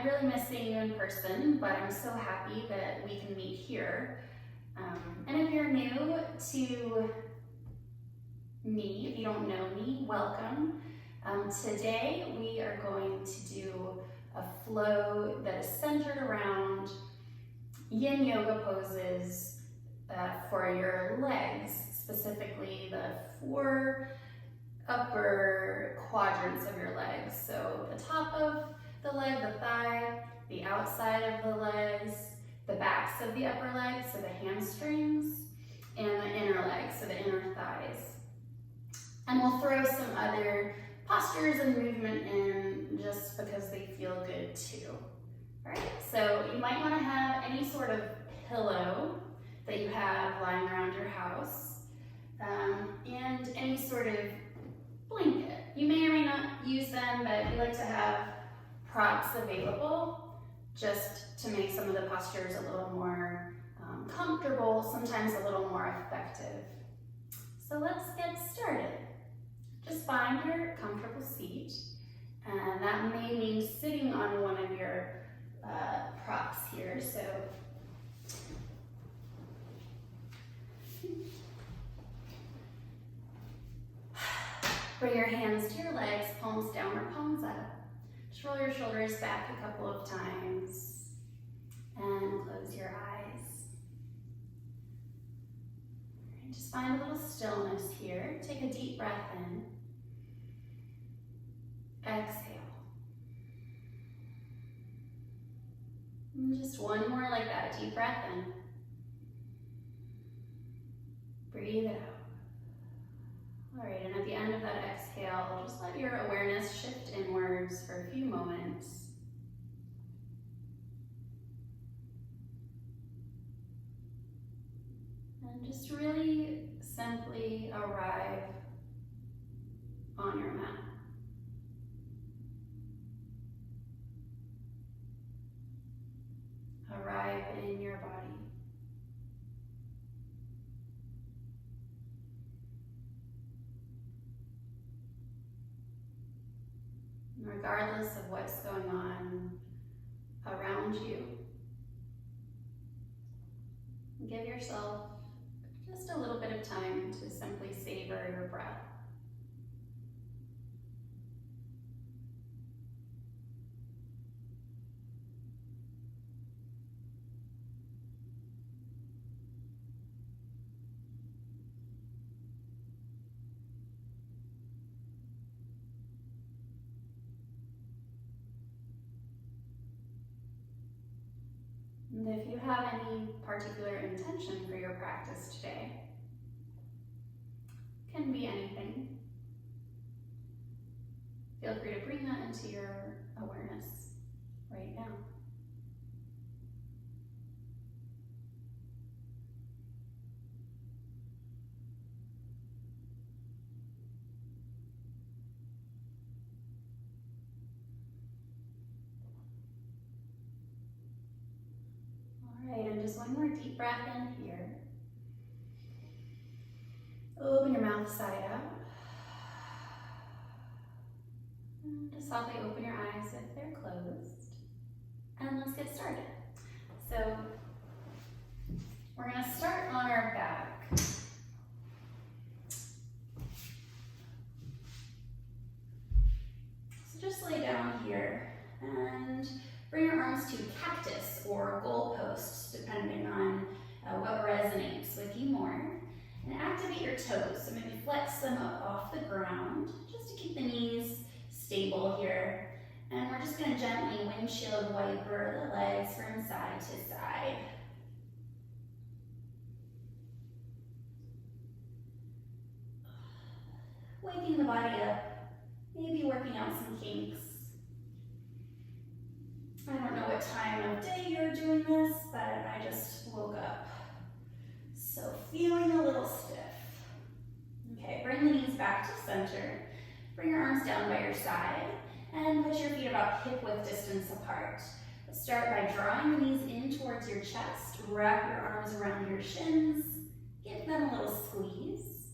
I really miss seeing you in person, but I'm so happy that we can meet here. And if you're new to me, if you don't know me, welcome. Today we are going to do a flow that is centered around yin yoga poses for your legs, specifically the 4 upper quadrants of your legs. So the top of the leg, the thigh, the outside of the legs, the backs of the upper legs, so the hamstrings, and the inner legs, so the inner thighs. And we'll throw some other postures and movement in just because they feel good too. All right, so you might want to have any sort of pillow that you have lying around your house, and any sort of blanket. You may or may not use them, but we like to have props available just to make some of the postures a little more comfortable, sometimes a little more effective. So let's get started. Just find your comfortable seat, and that may mean sitting on one of your props here. So bring your hands to your legs, palms down or palms up. Just roll your shoulders back a couple of times and close your eyes. And just find a little stillness here. Take a deep breath in. Exhale. And just one more like that. Deep breath in. Breathe it out. All right, and at the end of that exhale, just let your awareness shift inwards for a few moments. And just really simply arrive on your mat. Arrive in your body. Regardless of what's going on around you, give yourself just a little bit of time to simply savor your breath. And if you have any particular intention for your practice today, it can be anything. Feel free to bring that into your awareness right now. Just one more deep breath in here. Open your mouth side out. And just softly open your eyes if they're closed. And let's get started. So we're going to start on our back. So just lay down here and bring your arms to cactus or goalposts, depending on what resonates with you more. And activate your toes, so maybe flex them up off the ground, just to keep the knees stable here. And we're just going to gently windshield wiper the legs from side to side. Waking the body up, maybe working out some kinks. I don't know what time of day you're doing this, but I just woke up. So feeling a little stiff. Okay, bring the knees back to center. Bring your arms down by your side and put your feet about hip-width distance apart. Let's start by drawing the knees in towards your chest. Wrap your arms around your shins. Give them a little squeeze.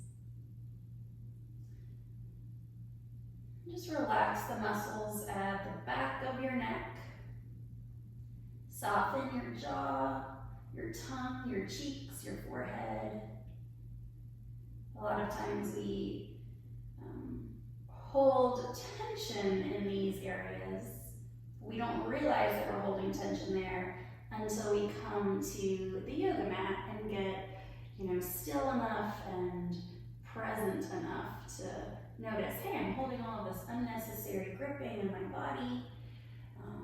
Just relax the muscles at the back of your neck. Soften your jaw, your tongue, your cheeks, your forehead. A lot of times we hold tension in these areas. We don't realize that we're holding tension there until we come to the yoga mat and get, still enough and present enough to notice, hey, I'm holding all of this unnecessary gripping in my body,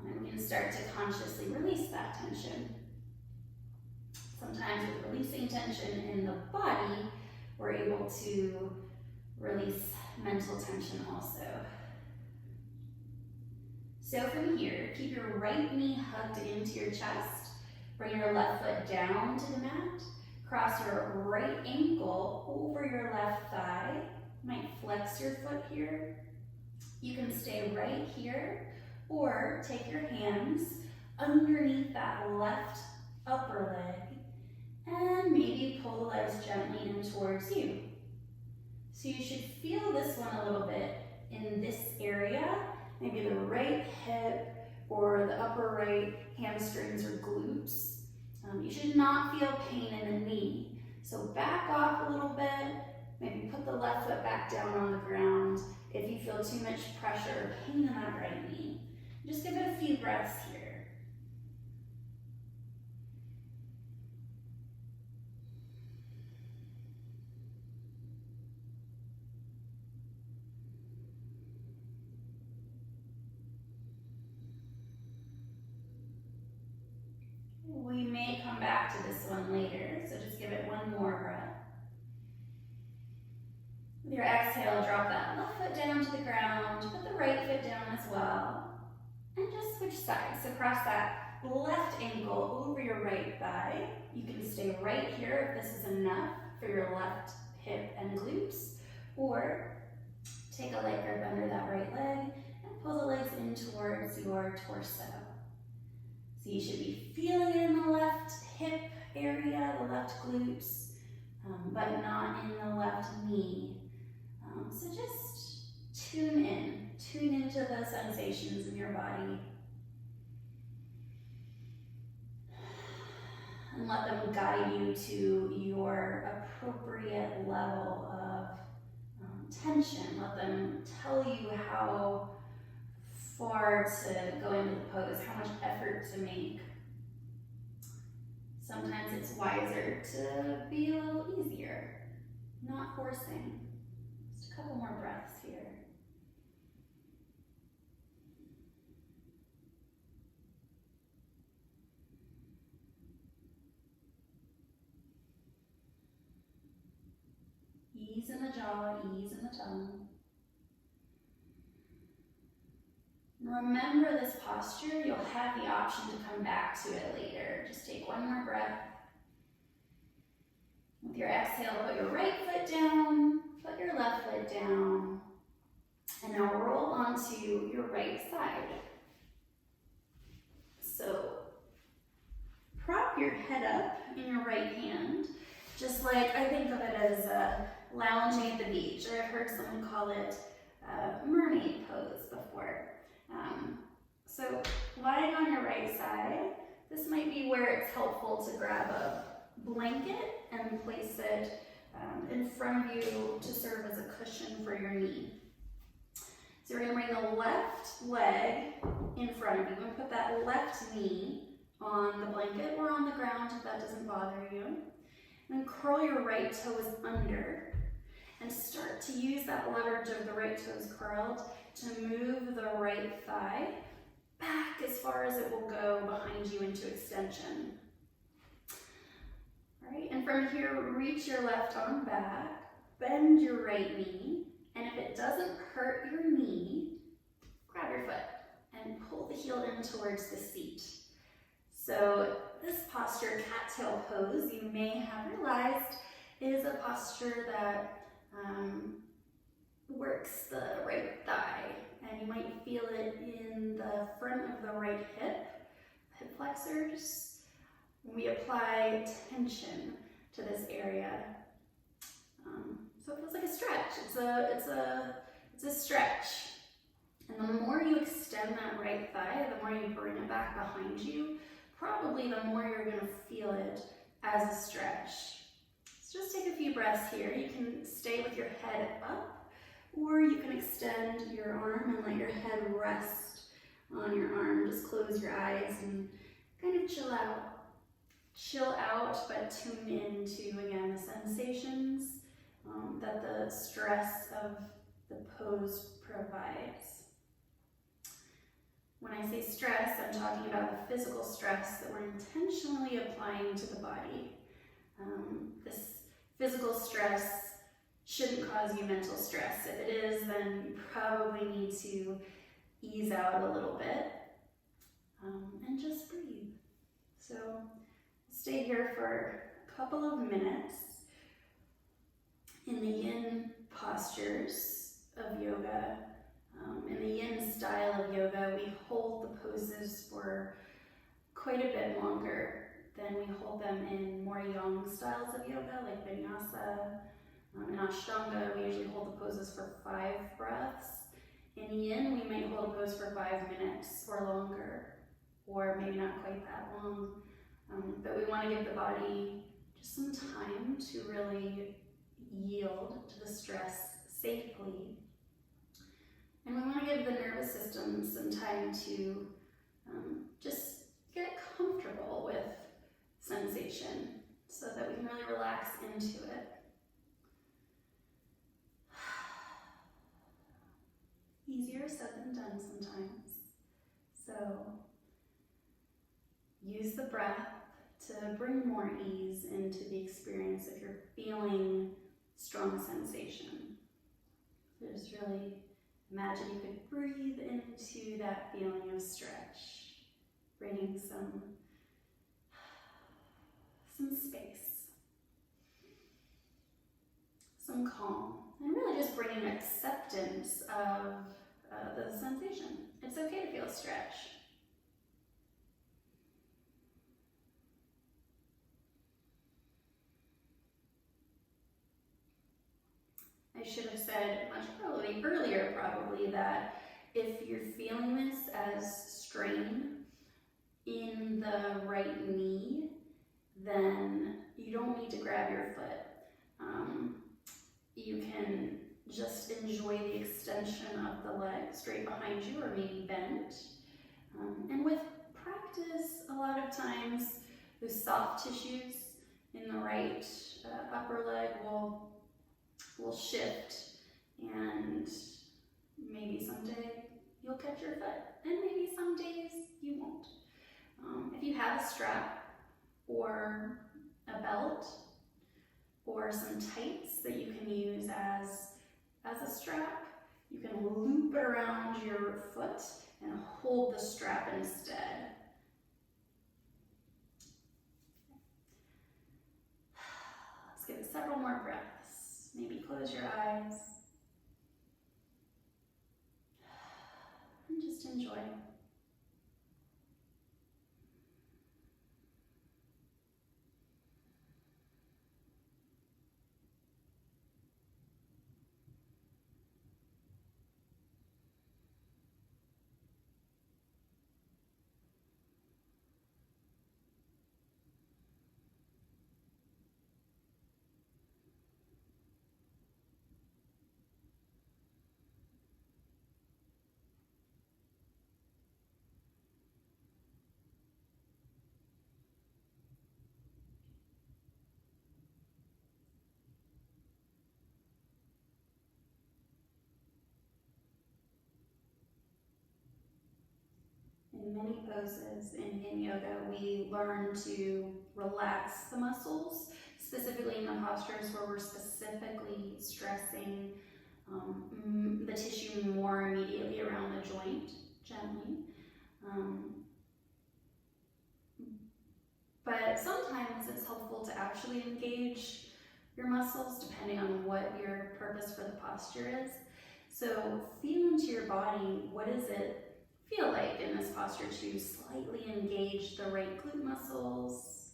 and we can start to consciously release that tension. Sometimes with releasing tension in the body, we're able to release mental tension also. So from here, keep your right knee hugged into your chest. Bring your left foot down to the mat. Cross your right ankle over your left thigh. You might flex your foot here. You can stay right here, or take your hands underneath that left upper leg and maybe pull the legs gently in towards you. So you should feel this one a little bit in this area, maybe the right hip or the upper right hamstrings or glutes. You should not feel pain in the knee. So back off a little bit, maybe put the left foot back down on the ground if you feel too much pressure or pain in that right knee. Just give it a few breaths here. We may come back to this one later, so just give it one more breath. With your exhale, drop that left foot down to the ground, put the right foot down as well, and just switch sides. So cross that left ankle over your right thigh. You can stay right here if this is enough for your left hip and glutes, or take a light grip under that right leg and pull the legs in towards your torso. So you should be feeling it in the left hip area, the left glutes, but not in the left knee. So just tune into those sensations in your body. And let them guide you to your appropriate level of tension. Let them tell you how far to go into the pose, how much effort to make. Sometimes it's wiser to be a little easier, not forcing. Just a couple more breaths here. Ease in the jaw, ease in the tongue. Remember this posture, you'll have the option to come back to it later. Just take one more breath. With your exhale, put your right foot down, put your left foot down, and now roll onto your right side. So prop your head up in your right hand, just like I think of it as lounging at the beach, or I've heard someone call it mermaid pose before. So lying on your right side, this might be where it's helpful to grab a blanket and place it in front of you to serve as a cushion for your knee. So we're going to bring the left leg in front of you and put that left knee on the blanket or on the ground if that doesn't bother you. And then curl your right toes under and start to use that leverage of the right toes curled to move the right thigh back as far as it will go behind you into extension. All right, and from here, reach your left arm back, bend your right knee, and if it doesn't hurt your knee, grab your foot and pull the heel in towards the seat. So this posture, cattail pose, you may have realized is a posture that works the right thigh, and you might feel it in the front of the right hip flexors. We apply tension to this area, so it feels like a stretch. It's a stretch, and the more you extend that right thigh, the more you bring it back behind you, probably the more you're going to feel it as a stretch. So just take a few breaths here. You can stay with your head up, or you can extend your arm and let your head rest on your arm. Just close your eyes and kind of chill out. Chill out, but tune into, again, the sensations that the stress of the pose provides. When I say stress, I'm talking about the physical stress that we're intentionally applying to the body. This physical stress shouldn't cause you mental stress. If it is, then you probably need to ease out a little bit and just breathe. So stay here for a couple of minutes. In the yin postures of yoga, in the yin style of yoga, we hold the poses for quite a bit longer than we hold them in more yang styles of yoga, like vinyasa. In Ashtanga, we usually hold the poses for 5 breaths. In yin, we might hold a pose for 5 minutes or longer, or maybe not quite that long. But we want to give the body just some time to really yield to the stress safely. And we want to give the nervous system some time to just get comfortable with sensation so that we can really relax into it. Easier said than done sometimes. So use the breath to bring more ease into the experience if you're feeling strong sensation. So just really imagine you could breathe into that feeling of stretch, bringing some space, some calm, and really just bringing acceptance of the sensation. It's okay to feel stretch. I should have said much earlier that if you're feeling this as strain in the right knee, then you don't need to grab your foot. You can just enjoy the extension of the leg straight behind you, or maybe bent. And with practice, a lot of times those soft tissues in the right upper leg will shift, and maybe someday you'll catch your foot, and maybe some days you won't. If you have a strap or a belt or some tights that you can use as a strap, you can loop it around your foot and hold the strap instead. Let's give it several more breaths. Maybe close your eyes and just enjoy. In many poses in yin yoga, we learn to relax the muscles, specifically in the postures where we're specifically stressing the tissue more immediately around the joint, gently. But sometimes it's helpful to actually engage your muscles depending on what your purpose for the posture is. So feel into your body, what does it feel like in this posture to slightly engage the right glute muscles?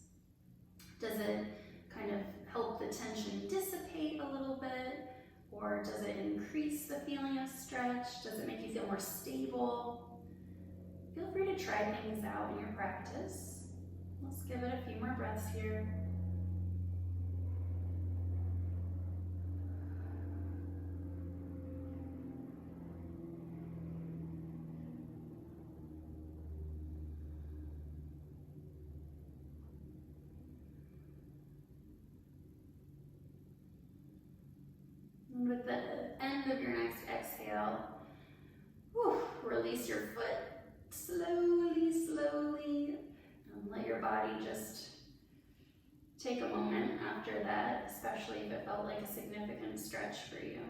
Does it kind of help the tension dissipate a little bit? Or does it increase the feeling of stretch? Does it make you feel more stable? Feel free to try things out in your practice. Let's give it a few more breaths here. And with the end of your next exhale, release your foot slowly, slowly, and let your body just take a moment after that, especially if it felt like a significant stretch for you.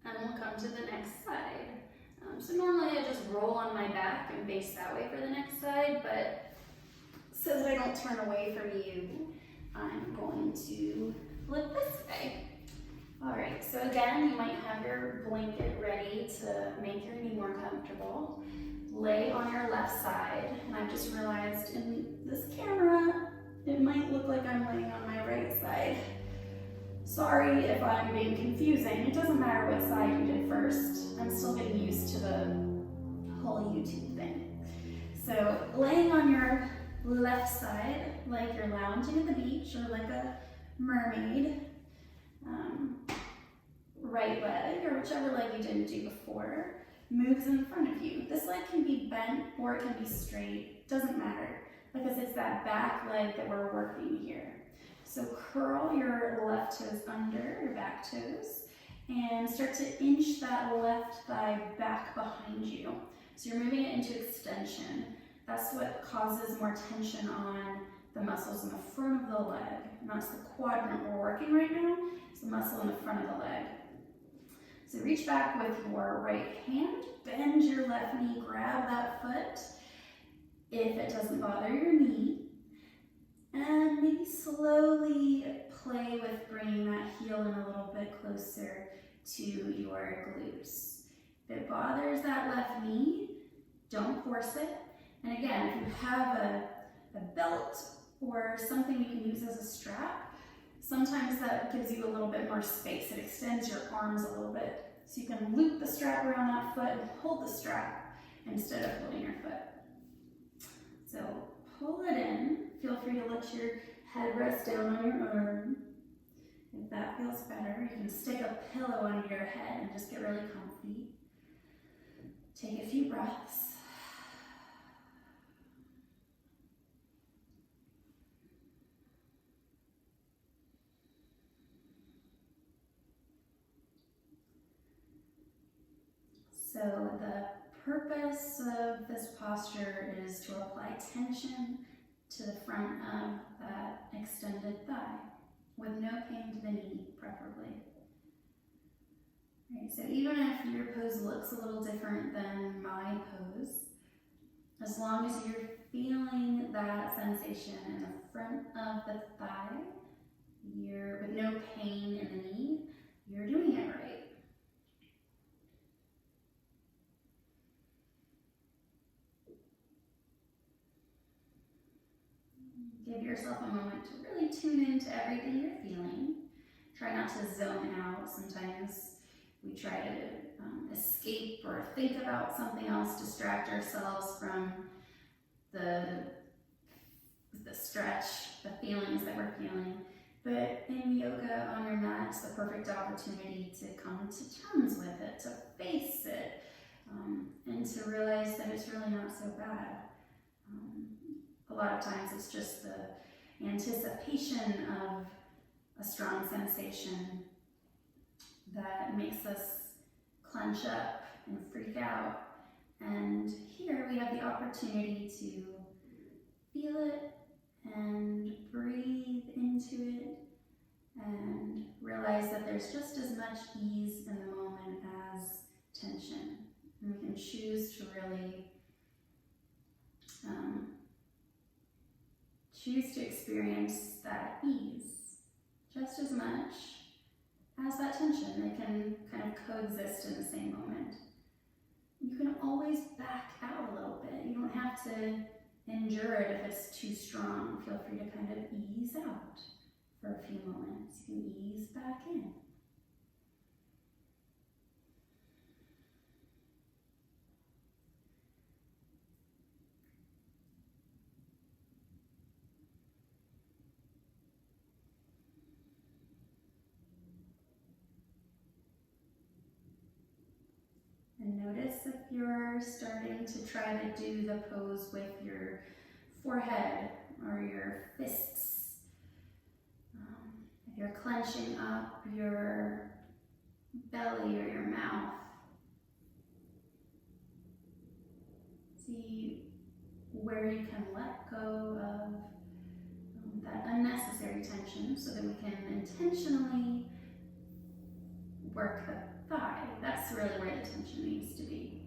And we'll come to the next side. So normally I just roll on my back and face that way for the next side, but so that I don't turn away from you, I'm going to flip this way. All right, so again, you might have your blanket ready to make your knee more comfortable. Lay on your left side, and I've just realized in this camera, it might look like I'm laying on my right side. Sorry if I'm being confusing. It doesn't matter what side you did first. I'm still getting used to the whole YouTube thing. So laying on your left side, like you're lounging at the beach or like a mermaid. Right leg, or whichever leg you didn't do before, moves in front of you. This leg can be bent or it can be straight, doesn't matter, because it's that back leg that we're working here. So curl your left toes under your back toes and start to inch that left thigh back behind you. So you're moving it into extension. That's what causes more tension on the muscles in the front of the leg. And that's the quadrant we're working right now. It's the muscle in the front of the leg. So reach back with your right hand, bend your left knee, grab that foot if it doesn't bother your knee, and maybe slowly play with bringing that heel in a little bit closer to your glutes. If it bothers that left knee, don't force it. And again, if you have a belt or something you can use as a strap, sometimes that gives you a little bit more space. It extends your arms a little bit. So you can loop the strap around that foot and hold the strap instead of holding your foot. So pull it in. Feel free to let your head rest down on your arm. If that feels better, you can stick a pillow under your head and just get really comfy. Take a few breaths. So the purpose of this posture is to apply tension to the front of that extended thigh with no pain to the knee, preferably. Right, so even if your pose looks a little different than my pose, as long as you're feeling that sensation in the front of the thigh, you're with no pain in the knee, you're doing it right. Give yourself a moment to really tune into everything you're feeling. Try not to zone out. Sometimes we try to escape or think about something else, distract ourselves from the stretch, the feelings that we're feeling. But in yoga on your mat, it's the perfect opportunity to come to terms with it, to face it, and to realize that it's really not so bad. A lot of times it's just the anticipation of a strong sensation that makes us clench up and freak out. And here we have the opportunity to feel it and breathe into it and realize that there's just as much ease in the moment as tension. And we can choose to really choose to experience that ease just as much as that tension. They can kind of coexist in the same moment. You can always back out a little bit. You don't have to endure it if it's too strong. Feel free to kind of ease out for a few moments. You can ease back in. if you're starting to try to do the pose with your forehead or your fists. If you're clenching up your belly or your mouth. See where you can let go of that unnecessary tension so that we can intentionally work the thigh. That's really where the tension needs to be.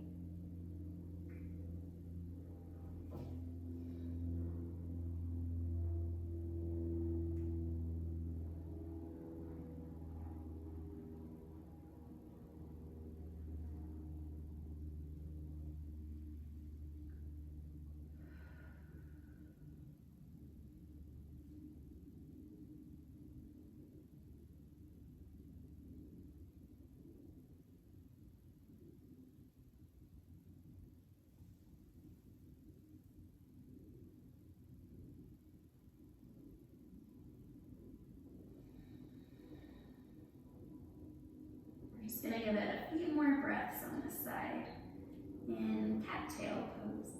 Just gonna give it a few more breaths on this side in cattail pose.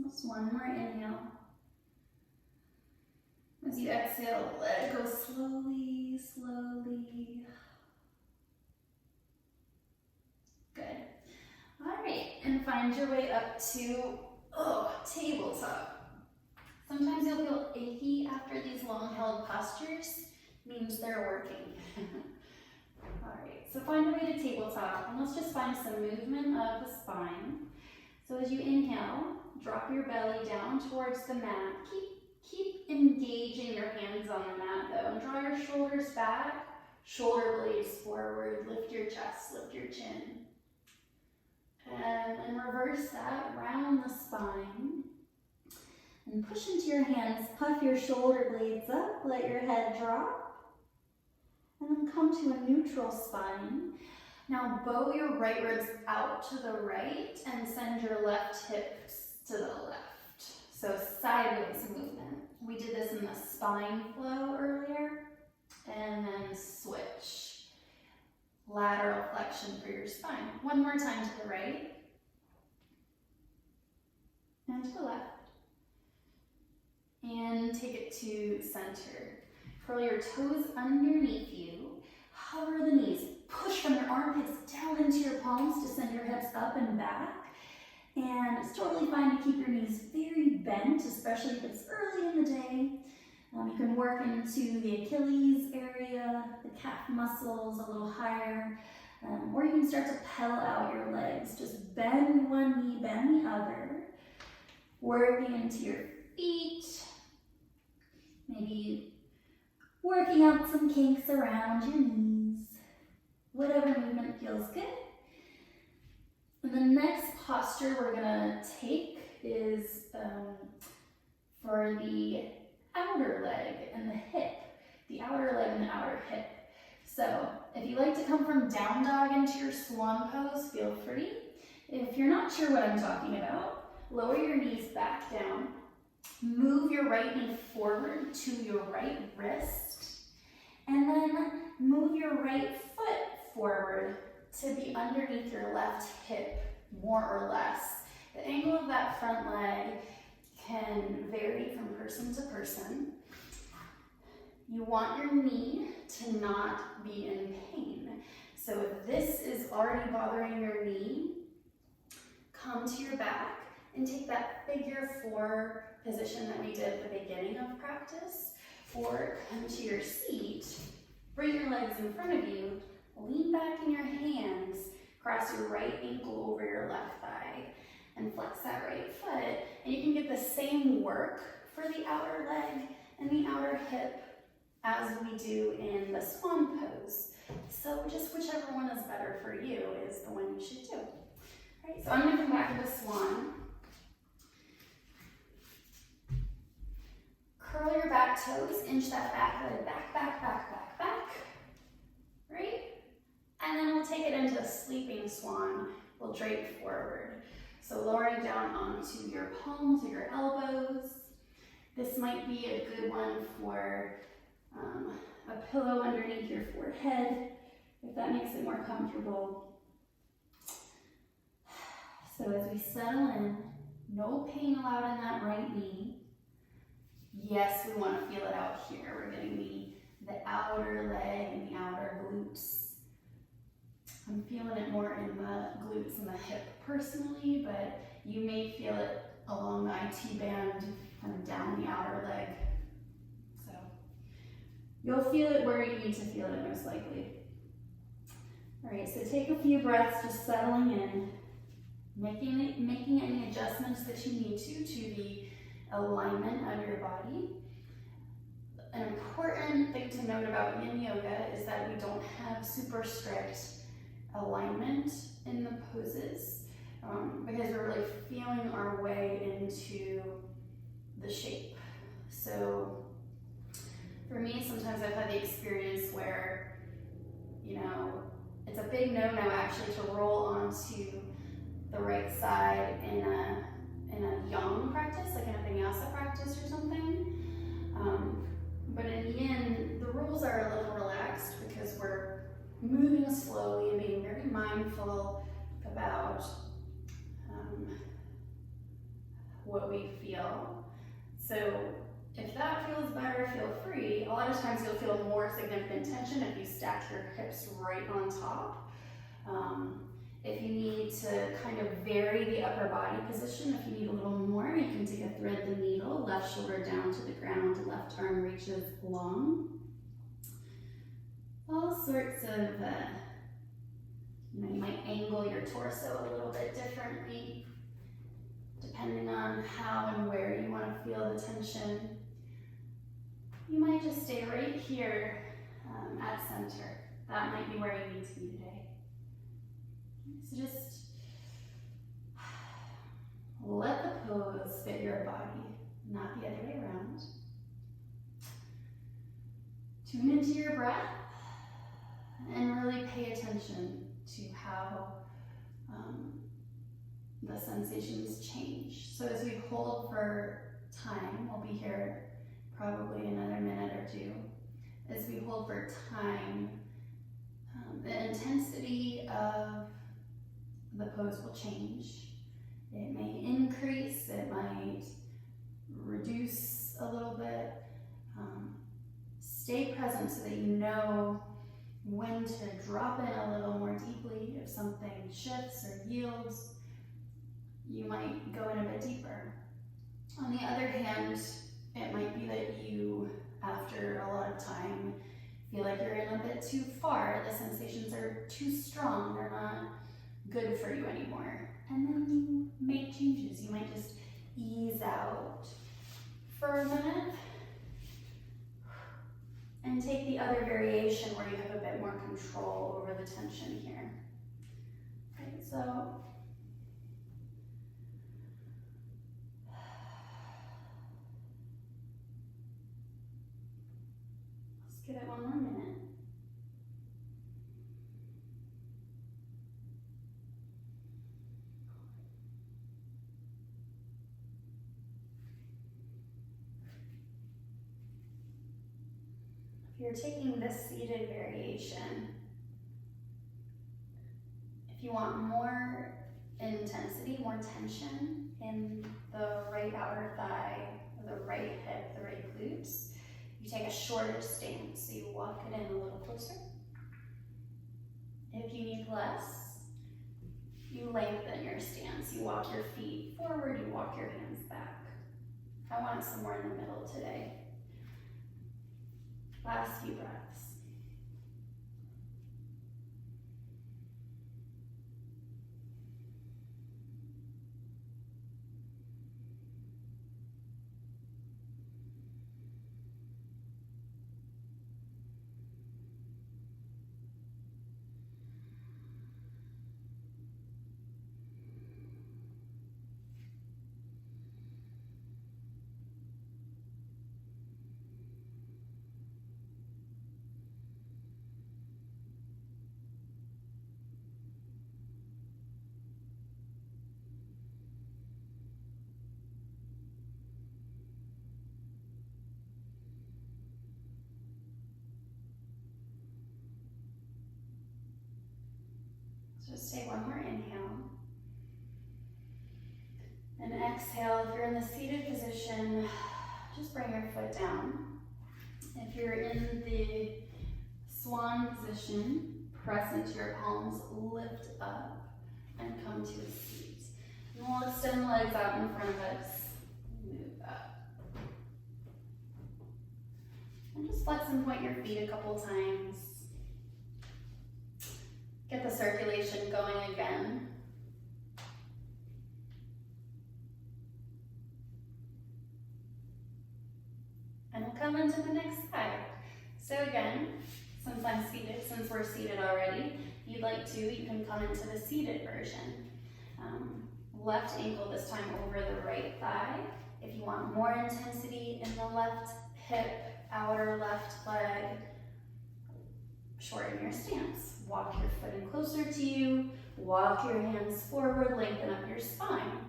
Just one more inhale. As you exhale, let it go slowly, slowly. Good. All right, and find your way up to tabletop. Sometimes you'll feel achy after these long held postures. Means they're working. All right, so find a way to tabletop, and let's just find some movement of the spine. So as you inhale, drop your belly down towards the mat. Keep engaging your hands on the mat though, and draw your shoulders back, shoulder blades forward, lift your chest, lift your chin. And reverse that, round the spine. And push into your hands, puff your shoulder blades up, let your head drop. And then come to a neutral spine. Now bow your right ribs out to the right and send your left hips to the left. So sideways movement. We did this in the spine flow earlier. And then switch. Lateral flexion for your spine. One more time to the right. And to the left. And take it to center. Curl your toes underneath you. Hover the knees. Push from your armpits down into your palms to send your hips up and back. And it's totally fine to keep your knees very bent, especially if it's early in the day. You can work into the Achilles area, the calf muscles a little higher, or you can start to pedal out your legs. Just bend one knee, bend the other. Working into your feet. Maybe working out some kinks around your knees. Whatever movement feels good. And the next posture we're gonna take is for the outer leg and the hip. The outer leg and the outer hip. So if you like to come from down dog into your swan pose, feel free. If you're not sure what I'm talking about, lower your knees back down. Move your right knee forward to your right wrist. And then move your right foot forward to be underneath your left hip, more or less. The angle of that front leg can vary from person to person. You want your knee to not be in pain. So if this is already bothering your knee, come to your back and take that figure 4 position that we did at the beginning of practice, or come to your seat, bring your legs in front of you, lean back in your hands, cross your right ankle over your left thigh, and flex that right foot. And you can get the same work for the outer leg and the outer hip as we do in the swan pose. So just whichever one is better for you is the one you should do. All right, so I'm gonna come back to the swan. Curl your back toes, inch that back leg back, back, back, back, back. Right? And then we'll take it into a sleeping swan. We'll drape forward. So lowering down onto your palms or your elbows. This might be a good one for a pillow underneath your forehead, if that makes it more comfortable. So as we settle in, no pain allowed in that right knee. Yes, we want to feel it out here. We're getting the outer leg and the outer glutes. I'm feeling it more in the glutes and the hip personally, but you may feel it along the IT band and down the outer leg. So you'll feel it where you need to feel it most likely. All right, so take a few breaths, just settling in, making any adjustments that you need to the alignment of your body. An important thing to note about yin yoga is that we don't have super strict alignment in the poses because we're really feeling our way into the shape. So for me, sometimes I've had the experience where, you know, it's a big no-no actually to roll onto the right side in a yang practice, like in a vinyasa practice or something. But in yin, the rules are a little relaxed because we're moving slowly and being very mindful about what we feel. So if that feels better, feel free. A lot of times you'll feel more significant tension if you stack your hips right on top. If you need to kind of vary the upper body position, if you need a little more, you can take a thread the needle, left shoulder down to the ground, left arm reaches long. All sorts of, you might angle your torso a little bit differently, depending on how and where you want to feel the tension. You might just stay right here at center. That might be where you need to be today. So just let the pose fit your body, not the other way around. Tune into your breath and really pay attention to how the sensations change. So as we hold for time, we'll be here probably another minute or two. As we hold for time, the intensity of the pose will change. It may increase, it might reduce a little bit. Stay present so that you know when to drop in a little more deeply. If something shifts or yields, you might go in a bit deeper. On the other hand, it might be that you, after a lot of time, feel like you're in a bit too far. The sensations are too strong. They're not good for you anymore. And then you make changes. You might just ease out for a minute and take the other variation where you have a bit more control over the tension here. Right, so let's give it one more minute. If you're taking this seated variation, if you want more intensity, more tension in the right outer thigh, the right hip, the right glutes, you take a shorter stance. So you walk it in a little closer. If you need less, you lengthen your stance. You walk your feet forward, you walk your hands back. I want it somewhere in the middle today. Last few breaths. Just take one more inhale. And exhale, if you're in the seated position, just bring your foot down. If you're in the swan position, press into your palms, lift up, and come to a seat. And we'll extend the legs out in front of us. Move up. And just flex and point your feet a couple times. Get the circulation going again. And we'll come into the next side. So again, since we're seated already, if you'd like to, you can come into the seated version. Left ankle this time over the right thigh. If you want more intensity in the left hip, outer left leg, shorten your stance. Walk your foot in closer to you, walk your hands forward, lengthen up your spine.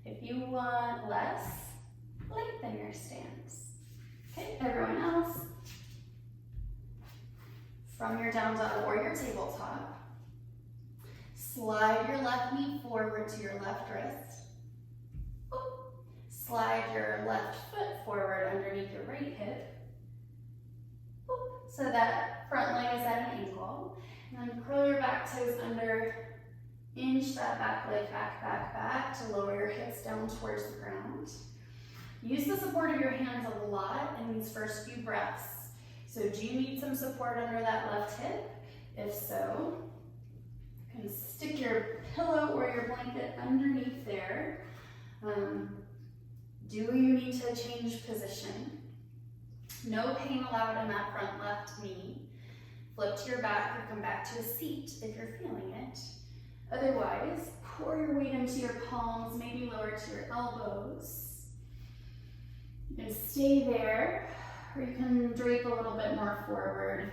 If you want less, lengthen your stance. Okay, everyone else, from your down dog or your tabletop, slide your left knee forward to your left wrist. Slide your left foot forward underneath your right hip. So that front leg is at an angle. And then curl your back toes under, inch that back leg back to lower your hips down towards the ground. Use the support of your hands a lot in these first few breaths. So do you need some support under that left hip? If so, you can stick your pillow or your blanket underneath there. Do you need to change position? No pain allowed in that front left knee. Flip to your back or come back to a seat if you're feeling it. Otherwise, pour your weight into your palms, maybe lower to your elbows. You can stay there, or you can drape a little bit more forward.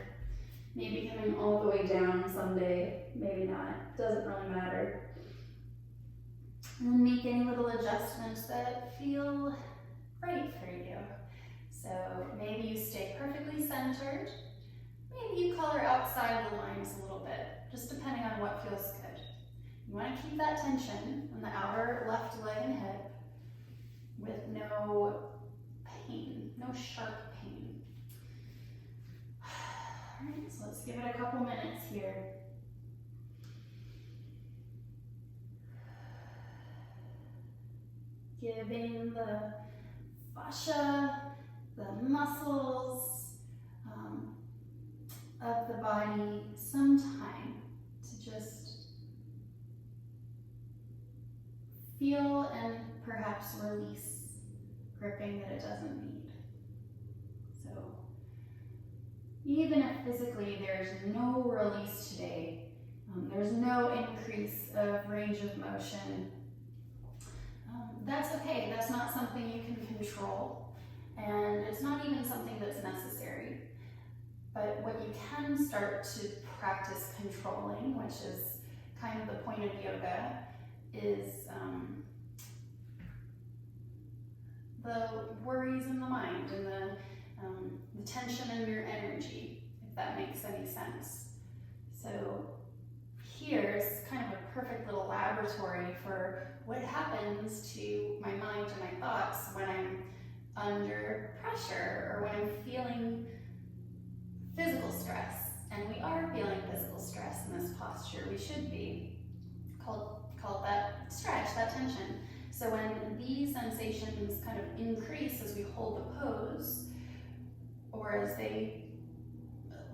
Maybe coming all the way down someday, maybe not, doesn't really matter. And then make any little adjustments that feel right for you. So maybe you stay perfectly centered. Maybe you color outside the lines a little bit, just depending on what feels good. You want to keep that tension in the outer left leg and hip with no pain, no sharp pain. All right, so let's give it a couple minutes here. Giving the fascia, the muscles of the body some time to just feel and perhaps release gripping that it doesn't need. So even if physically there's no release today, there's no increase of range of motion, that's okay. That's not something you can control, and it's not even something that's necessary. But what you can start to practice controlling, which is kind of the point of yoga, is the worries in the mind and the tension in your energy, if that makes any sense. So here's kind of a perfect little laboratory for what happens to my mind and my thoughts when I'm under pressure or when I'm feeling physical stress. And we are feeling physical stress in this posture. We should be. Called that stretch, that tension. So when these sensations kind of increase as we hold the pose, or as they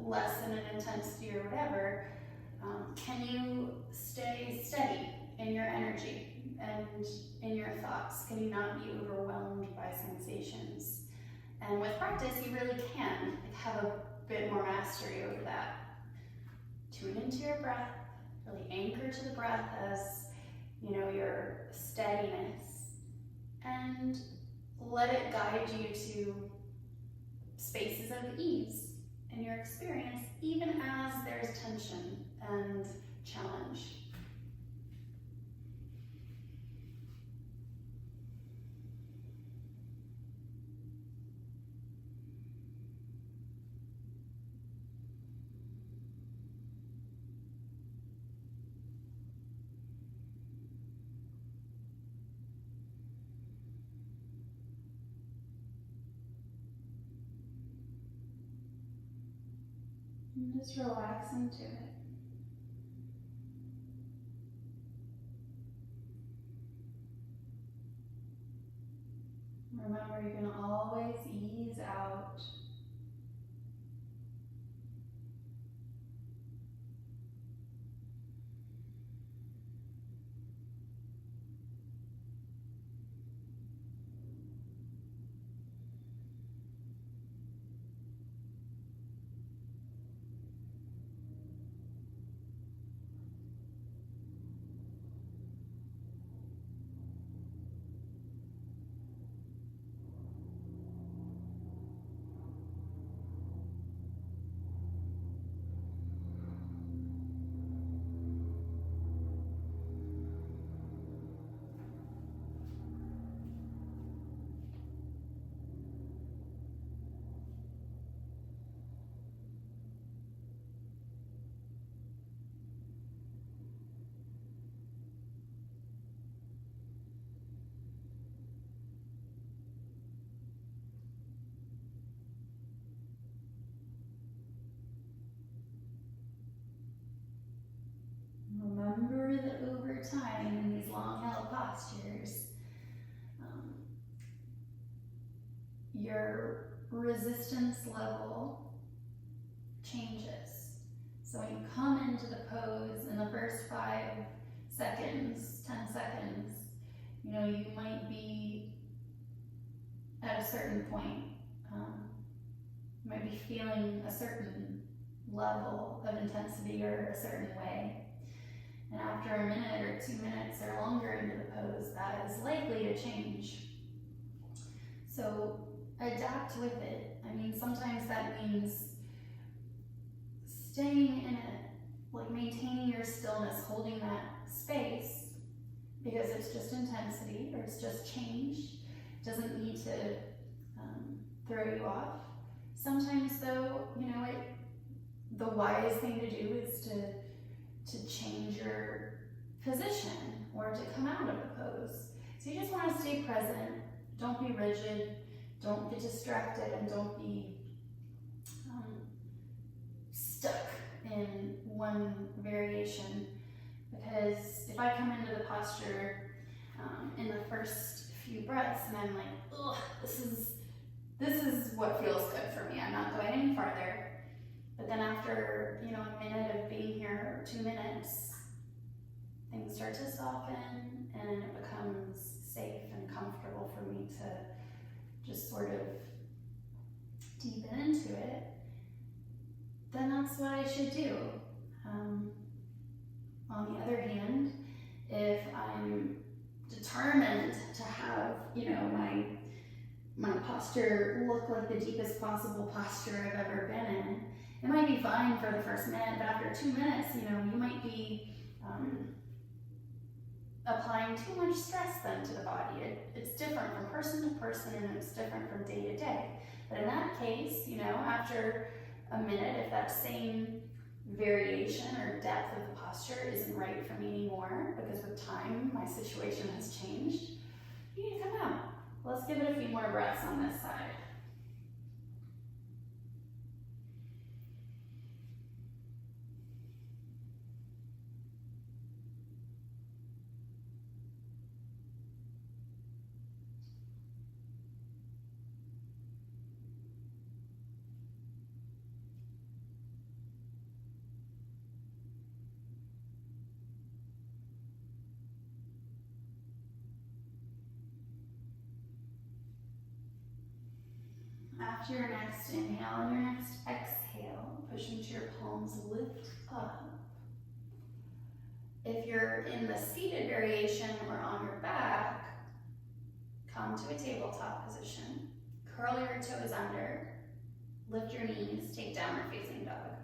lessen in intensity or whatever, can you stay steady in your energy and in your thoughts? Can you not be overwhelmed by sensations? And with practice, you really can have a bit more mastery over that. Tune into your breath, really anchor to the breath as, your steadiness, and let it guide you to spaces of ease in your experience, even as there's tension and challenge. And just relax into it. Remember, you can always ease out. Remember that over time in these long held postures, your resistance level changes. So when you come into the pose in the first 5 seconds, 10 seconds, you might be at a certain point. You might be feeling a certain level of intensity or a certain way. And after a minute or 2 minutes or longer into the pose, that is likely to change. So adapt with it. I mean, sometimes that means staying in it, like maintaining your stillness, holding that space, because it's just intensity or it's just change. It doesn't need to throw you off. Sometimes though, the wise thing to do is to change your position or to come out of the pose. So you just want to stay present. Don't be rigid. Don't get distracted, and don't be stuck in one variation. Because if I come into the posture in the first few breaths and I'm like, ugh, this is what feels good for me, I'm not going any farther. But then after, a minute of being here, 2 minutes, things start to soften and it becomes safe and comfortable for me to just sort of deepen into it. Then that's what I should do. On the other hand, if I'm determined to have, my posture look like the deepest possible posture I've ever been in, it might be fine for the first minute, but after 2 minutes, you might be applying too much stress then to the body. It's different from person to person, and it's different from day to day. But in that case, after a minute, if that same variation or depth of the posture isn't right for me anymore, because with time my situation has changed, you need to come out. Let's give it a few more breaths on this side. After your next inhale and your next exhale, push into your palms, lift up. If you're in the seated variation or on your back, come to a tabletop position. Curl your toes under, lift your knees, take downward facing dog.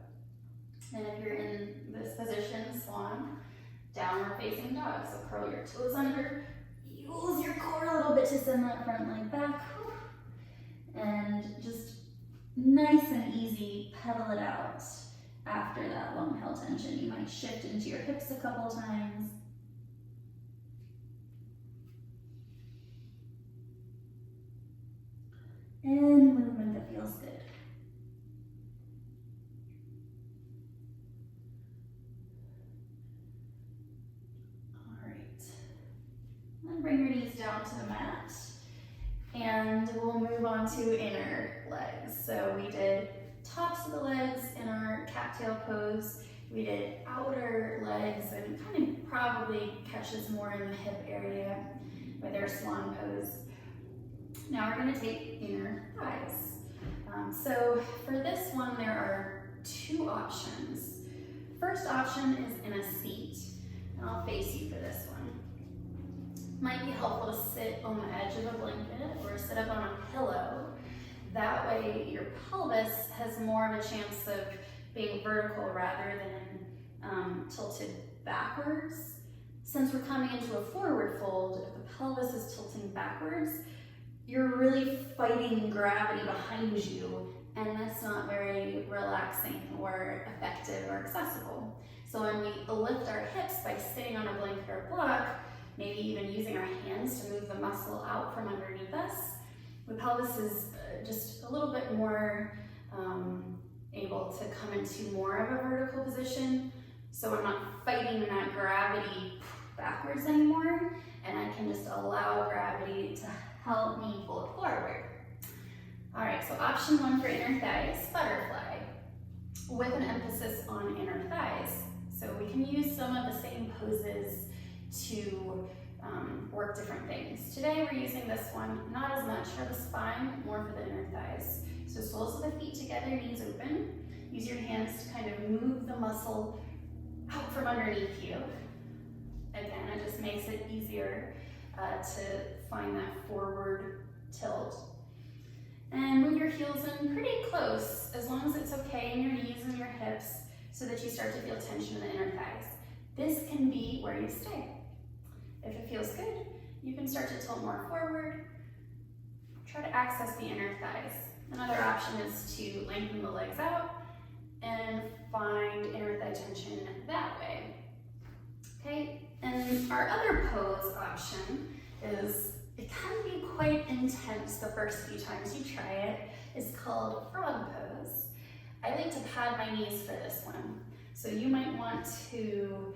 And if you're in this position, swan, downward facing dog. So curl your toes under, use your core a little bit to send that front leg back. And just nice and easy, pedal it out. After that long held tension, you might shift into your hips a couple times. And movement that feels good. down to the mat. And we'll move on to inner legs. So we did tops of the legs in our cattail pose. We did outer legs, and kind of probably catches more in the hip area with our swan pose. Now we're going to take inner thighs. So for this one, there are two options. First option is in a seat, and I'll face you for this one. Might be helpful to sit on the edge of a blanket or sit up on a pillow. That way your pelvis has more of a chance of being vertical rather than tilted backwards. Since we're coming into a forward fold, if the pelvis is tilting backwards, you're really fighting gravity behind you, and that's not very relaxing or effective or accessible. So when we lift our hips by sitting on a blanket or block, maybe even using our hands to move the muscle out from underneath us, the pelvis is just a little bit more able to come into more of a vertical position. So I'm not fighting that gravity backwards anymore, and I can just allow gravity to help me fold forward. All right, so option one for inner thighs, butterfly, with an emphasis on inner thighs. So we can use some of the same poses to work different things. Today we're using this one, not as much for the spine, more for the inner thighs. So soles of the feet together, knees open. Use your hands to kind of move the muscle out from underneath you. Again, it just makes it easier to find that forward tilt. And move your heels in pretty close, as long as it's okay in your knees and your hips, so that you start to feel tension in the inner thighs. This can be where you stay. If it feels good, you can start to tilt more forward. Try to access the inner thighs. Another option is to lengthen the legs out and find inner thigh tension that way. Okay, and our other pose option is, it can be quite intense the first few times you try it. It's called frog pose. I like to pad my knees for this one. So you might want to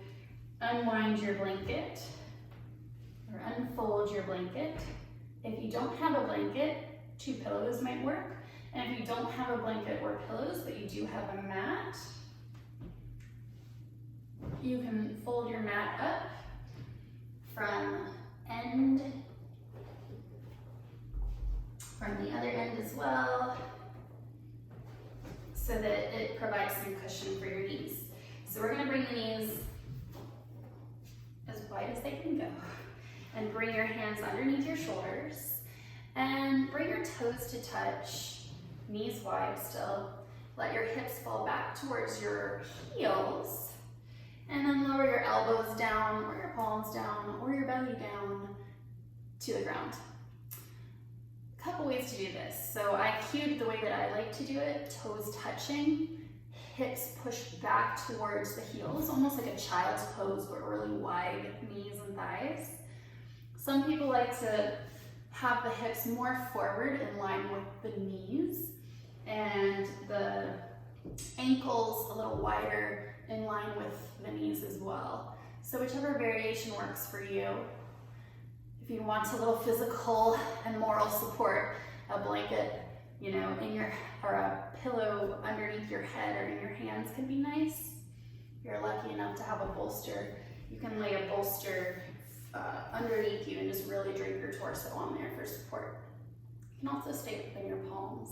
unwind your blanket or unfold your blanket. If you don't have a blanket, 2 pillows might work. And if you don't have a blanket or pillows, but you do have a mat, you can fold your mat up from the other end as well, so that it provides some cushion for your knees. So we're gonna bring the knees as wide as they can go, and bring your hands underneath your shoulders, and bring your toes to touch, knees wide still. Let your hips fall back towards your heels, and then lower your elbows down, or your palms down, or your belly down to the ground. A couple ways to do this. So I cued the way that I like to do it, toes touching, hips pushed back towards the heels, almost like a child's pose, but really wide knees and thighs. Some people like to have the hips more forward in line with the knees, and the ankles a little wider in line with the knees as well. So whichever variation works for you. If you want a little physical and moral support, a blanket, you know, or a pillow underneath your head or in your hands can be nice. If you're lucky enough to have a bolster, you can lay a bolster underneath you and just really drape your torso on there for support. You can also stay within your palms.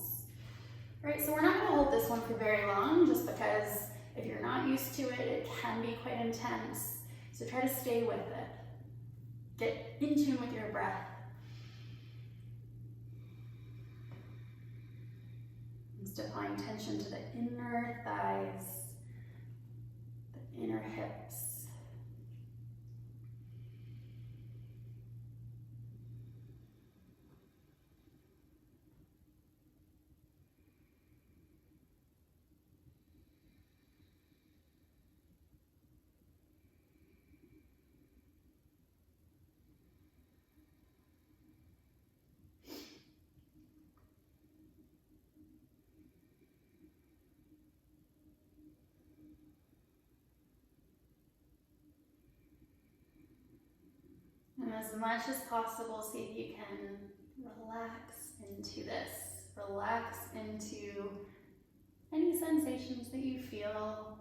All right, so we're not gonna hold this one for very long, just because if you're not used to it, it can be quite intense. So try to stay with it. Get in tune with your breath. Just applying tension to the inner thighs, the inner hips. And as much as possible, see if you can relax into this. Relax into any sensations that you feel.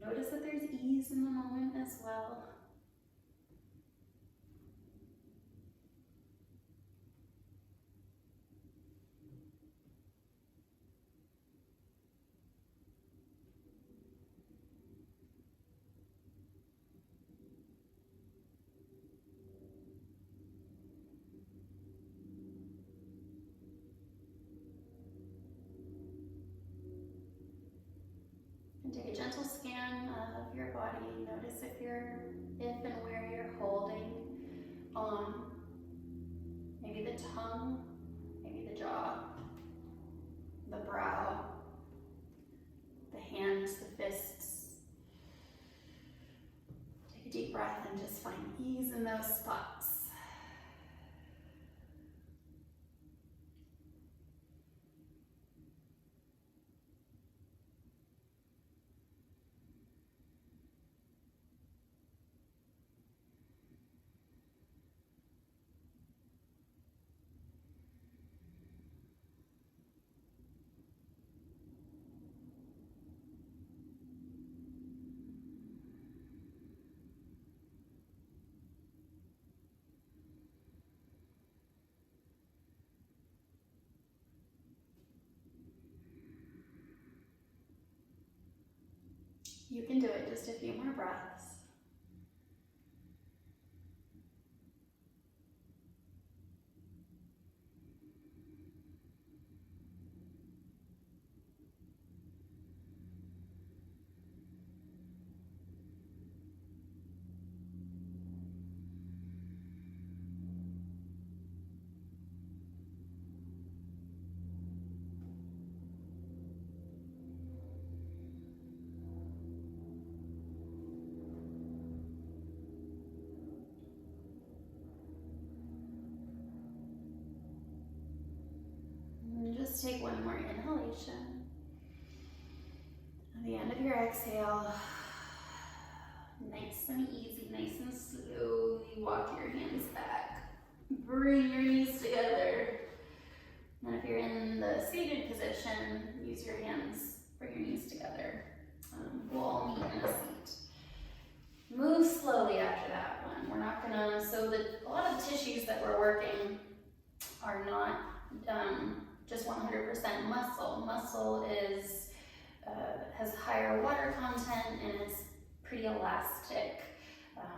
Notice that there's ease in the moment as well. And take a gentle scan of your body. Notice if and where you're holding on. Maybe the tongue, maybe the jaw, the brow, the hands, the fists. Take a deep breath and just find ease in those spots. You can do it, just a few more breaths. And just take one more inhalation. At the end of your exhale, nice and easy, nice and slowly walk your hands back. Bring your knees together. And if you're in the seated position, use your hands, bring your knees together. We'll all meet in a seat. Move slowly after that one. We're not gonna, a lot of the tissues that we're working are not just 100% muscle. Muscle has higher water content and it's pretty elastic.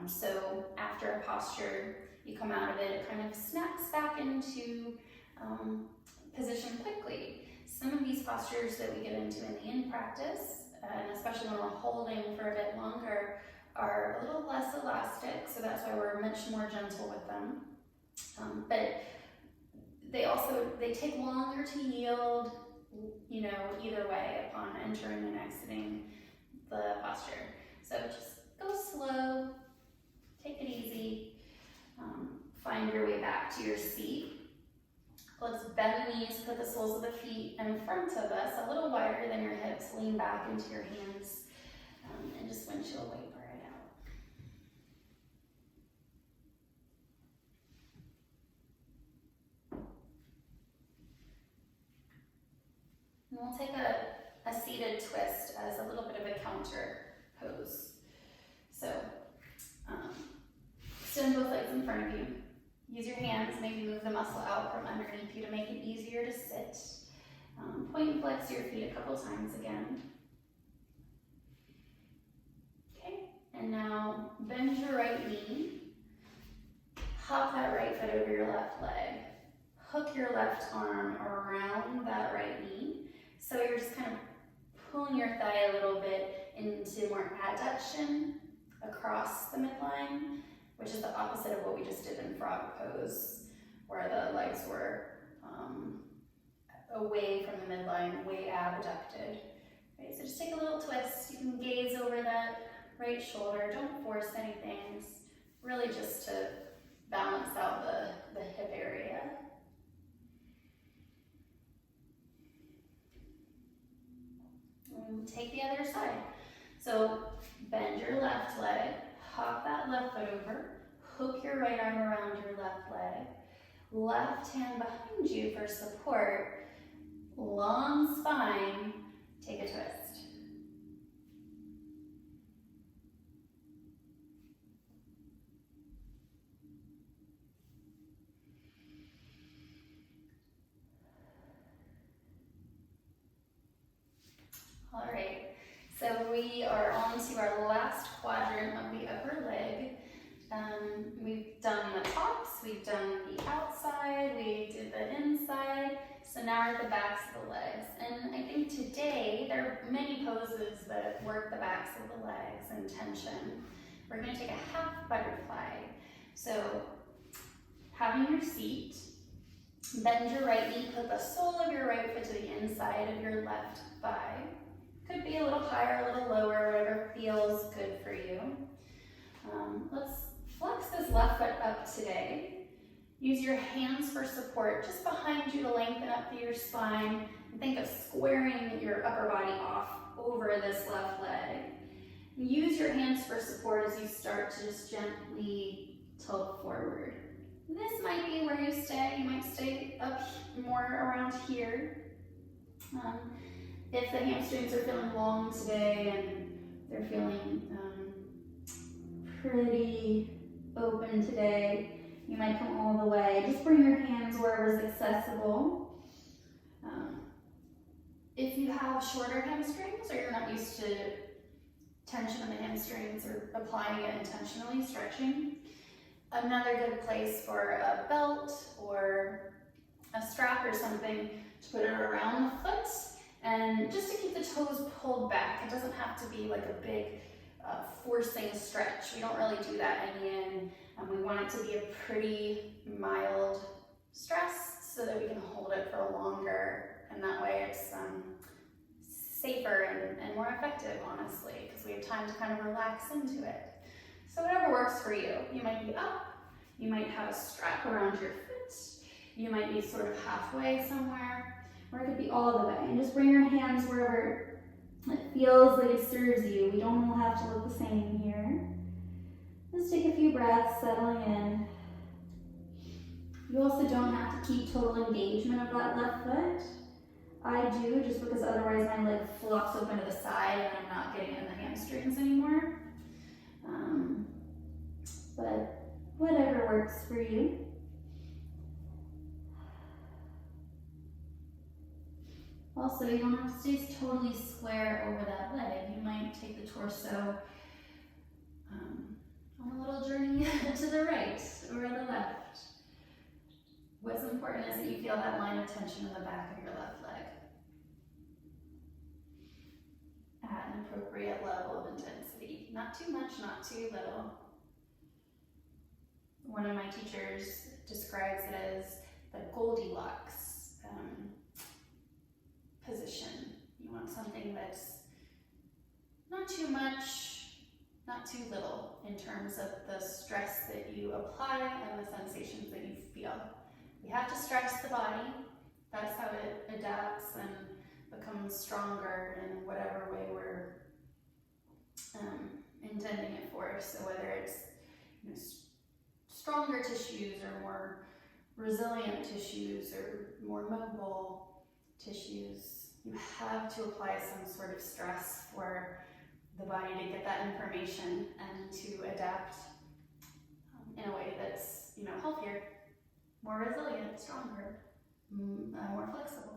So after a posture, you come out of it, it kind of snaps back into position quickly. Some of these postures that we get into in the in-practice, and especially when we're holding for a bit longer, are a little less elastic, so that's why we're much more gentle with them. But they take longer to yield, either way upon entering and exiting the posture. So just go slow, take it easy, find your way back to your seat. Let's bend the knees, put the soles of the feet in front of us, a little wider than your hips. Lean back into your hands and just windshield wiper it out. And we'll take a seated twist as a little bit of a counter pose. So stand both legs in front of you. Use your hands, maybe move the muscle out from underneath you to make it easier to sit. Point and flex your feet a couple times again. Okay, and now bend your right knee. Hop that right foot over your left leg. Hook your left arm around that right knee. So you're just kind of pulling your thigh a little bit into more adduction across the midline, which is the opposite of what we just did in frog pose, where the legs were away from the midline, way abducted. Okay, so just take a little twist. You can gaze over that right shoulder. Don't force anything. It's really just to balance out the hip area. And take the other side. So bend your left leg, pop that left foot over, hook your right arm around your left leg, left hand behind you for support, long spine, take a twist. All right, so we are on to our last quadrant of the upper leg. We've done the tops, we've done the outside, we did the inside, so now we're at the backs of the legs. And I think today there are many poses that work the backs of the legs and tension. We're going to take a half butterfly. So having your seat, bend your right knee, put the sole of your right foot to the inside of your left thigh. Could be a little higher, a little lower, whatever feels good for you. Let's flex this left foot up today. Use your hands for support just behind you to lengthen up through your spine. And think of squaring your upper body off over this left leg. Use your hands for support as you start to just gently tilt forward. This might be where you stay. You might stay up more around here. If the hamstrings are feeling long today and they're feeling pretty open today, you might come all the way. Just bring your hands wherever is accessible. If you have shorter hamstrings or you're not used to tension in the hamstrings or applying it intentionally, stretching, another good place for a belt or a strap or something to put it around the foot and just to keep the toes pulled back. It doesn't have to be like a big forcing stretch. We don't really do that in. We want it to be a pretty mild stress so that we can hold it for longer, and that way it's safer and more effective, honestly, because we have time to kind of relax into it. So whatever works for you. You might be up, you might have a strap around your foot, you might be sort of halfway somewhere, or it could be all the way. And just bring your hands wherever it feels like it serves you. We don't all have to look the same here. Just take a few breaths, settling in. You also don't have to keep total engagement of that left foot. I do, just because otherwise my leg flops open to the side and I'm not getting in the hamstrings anymore. But whatever works for you. Also, you don't have to stay totally square over that leg. You might take the torso on a little journey to the right or the left. What's important is that you feel that line of tension in the back of your left leg at an appropriate level of intensity. Not too much, not too little. One of my teachers describes it as the Goldilocks position. You want something that's not too much, not too little in terms of the stress that you apply and the sensations that you feel. We have to stress the body. That's how it adapts and becomes stronger in whatever way we're intending it for. So whether it's stronger tissues or more resilient tissues or more mobile tissues, you have to apply some sort of stress for the body to get that information and to adapt in a way that's healthier, more resilient, stronger, more flexible.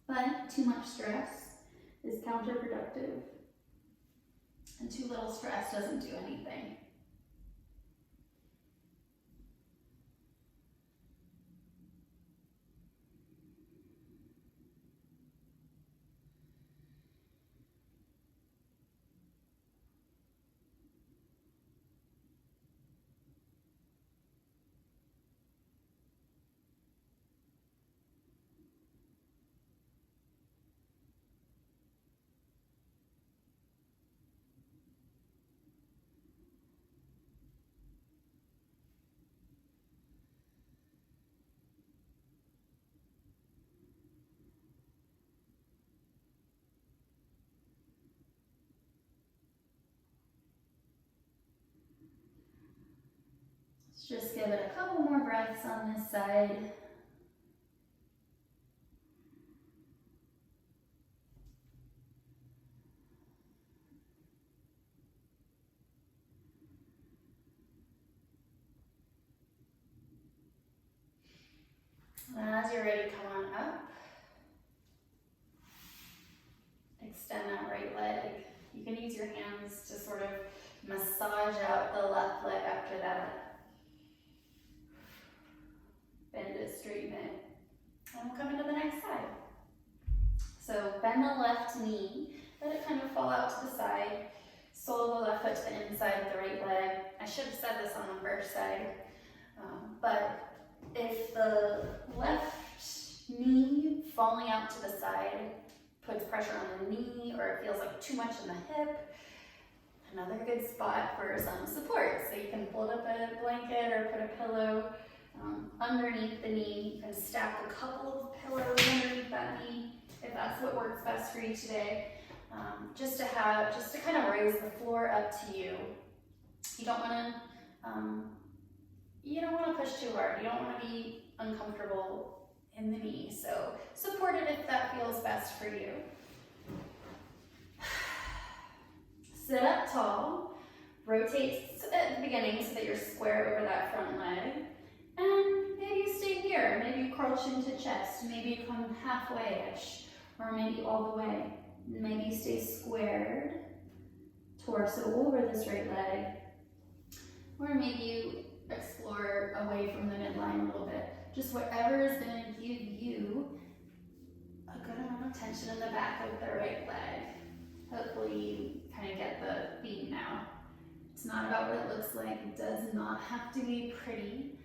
But too much stress is counterproductive, and too little stress doesn't do anything. Let's just give it a couple more breaths on this side. And as you're ready, come on up. Extend that right leg. You can use your hands to sort of massage out the left leg after that. Bend it, straighten it. And we'll come into the next side. So bend the left knee, let it kind of fall out to the side. Sole the left foot to the inside of the right leg. I should have said this on the first side, but if the left knee falling out to the side puts pressure on the knee, or it feels like too much in the hip, another good spot for some support. So you can fold up a blanket or put a pillow underneath the knee. You can stack a couple of pillows underneath that knee if that's what works best for you today. Just to kind of raise the floor up to you. You don't want to push too hard. You don't want to be uncomfortable in the knee. So support it if that feels best for you. Sit up tall. Rotate at the beginning so that you're square over that front leg. And maybe you stay here. Maybe you crouch into chest. Maybe you come halfway-ish, or maybe all the way. Maybe you stay squared, torso over this right leg, or maybe you explore away from the midline a little bit. Just whatever is going to give you a good amount of tension in the back of the right leg. Hopefully you kind of get the theme now. It's not about what it looks like. It does not have to be pretty.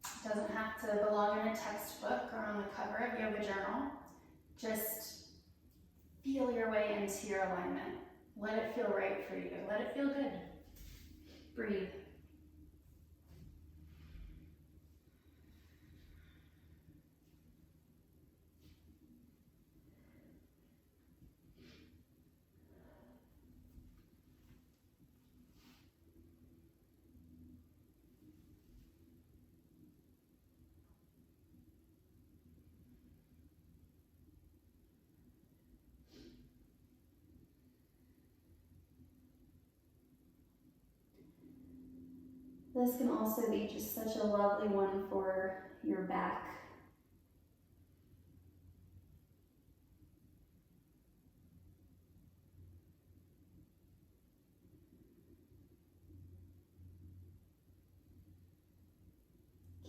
It doesn't have to belong in a textbook or on the cover of yoga journal. Just feel your way into your alignment. Let it feel right for you. Let it feel good. Breathe. This can also be just such a lovely one for your back.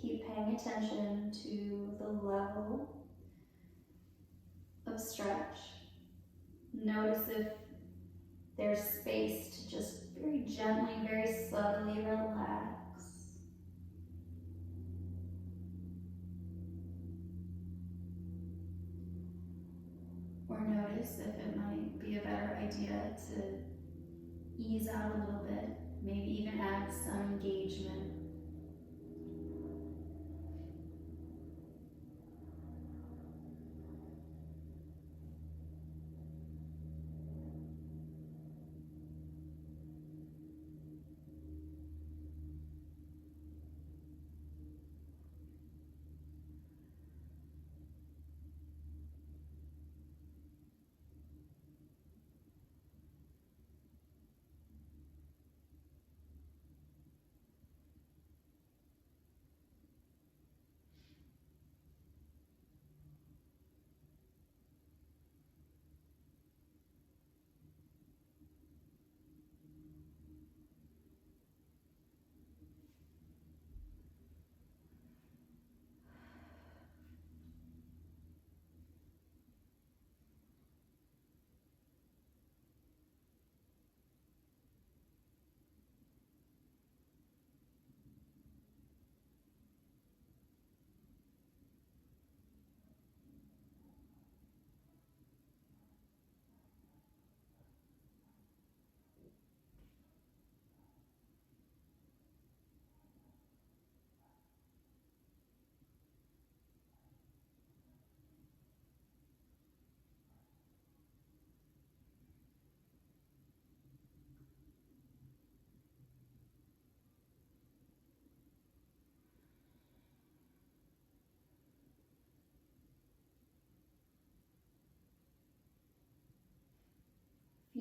Keep paying attention to the level of stretch. Notice if there's space to just very gently, very subtly relax. Or notice if it might be a better idea to ease out a little bit, maybe even add some engagement.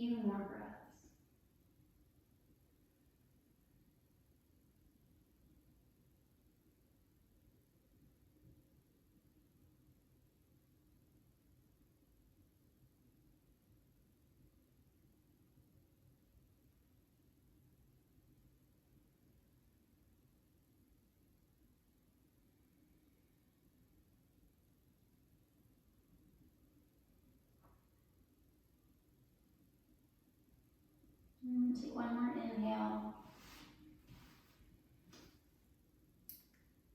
few more breaths. Take one more inhale.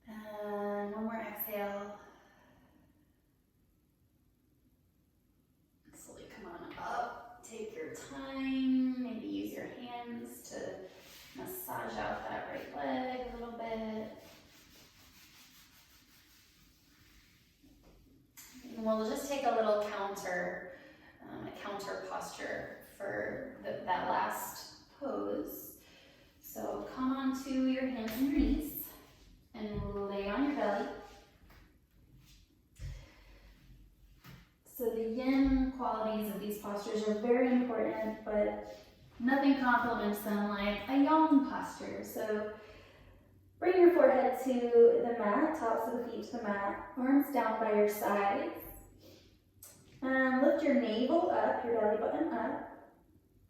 And one more exhale. Slowly come on up. Take your time. Maybe use your hands to massage out that right leg a little bit. And we'll just take a little counter posture for that last pose. So come onto your hands and your knees and lay on your belly. So the yin qualities of these postures are very important, but nothing complements them like a yang posture. So bring your forehead to the mat, tops of the feet to the mat, arms down by your sides. And lift your navel up, your belly button up.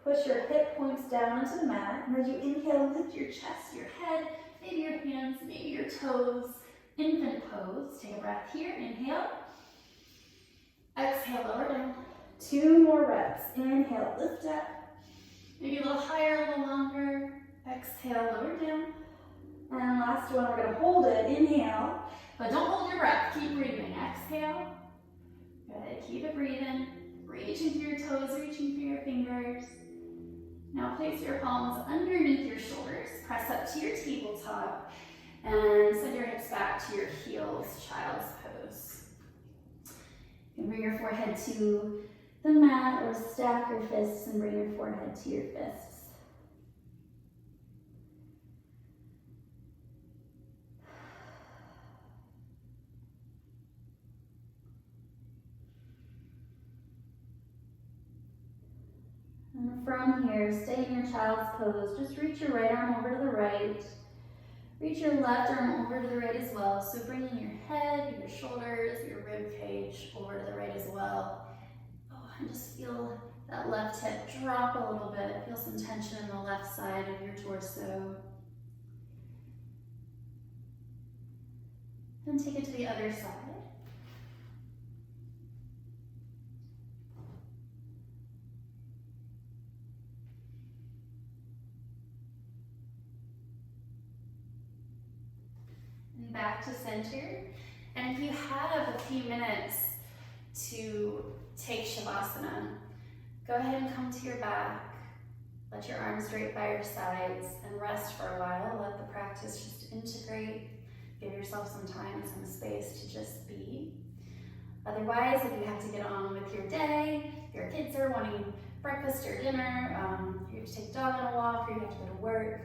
Push your hip points down into the mat. And as you inhale, lift your chest, your head, maybe your hands, maybe your toes. Infant pose. Take a breath here. Inhale. Exhale, lower down. 2 more reps. Inhale, lift up. Maybe a little higher, a little longer. Exhale, lower down. And last one, we're going to hold it. Inhale. But don't hold your breath. Keep breathing. Exhale. Good. Keep it breathing. Reaching through your toes, reaching through your fingers. Now place your palms underneath your shoulders. Press up to your tabletop. And send your hips back to your heels, child's pose. You can bring your forehead to the mat or stack your fists and bring your forehead to your fists. And from here, stay in your child's pose. Just reach your right arm over to the right. Reach your left arm over to the right as well. So bringing your head, your shoulders, your rib cage over to the right as well. Oh, and just feel that left hip drop a little bit. Feel some tension in the left side of your torso. Then take it to the other side. And back to center. And if you have a few minutes to take Shavasana, go ahead and come to your back. Let your arms drape by your sides and rest for a while. Let the practice just integrate. Give yourself some time and some space to just be. Otherwise, if you have to get on with your day, if your kids are wanting breakfast or dinner, if you have to take the dog on a walk or you have to go to work,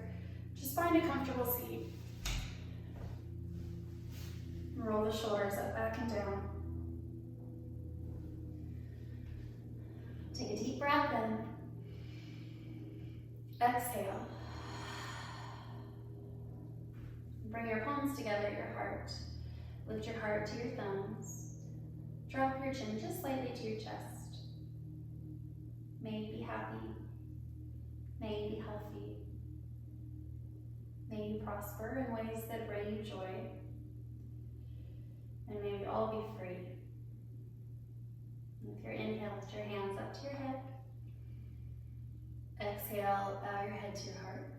just find a comfortable seat. Roll the shoulders up, back, and down. Take a deep breath in. Exhale. Bring your palms together at your heart. Lift your heart to your thumbs. Drop your chin just slightly to your chest. May you be happy. May you be healthy. May you prosper in ways that bring you joy. And may we all be free. With your inhale, lift your hands up to your head. Exhale, bow your head to your heart.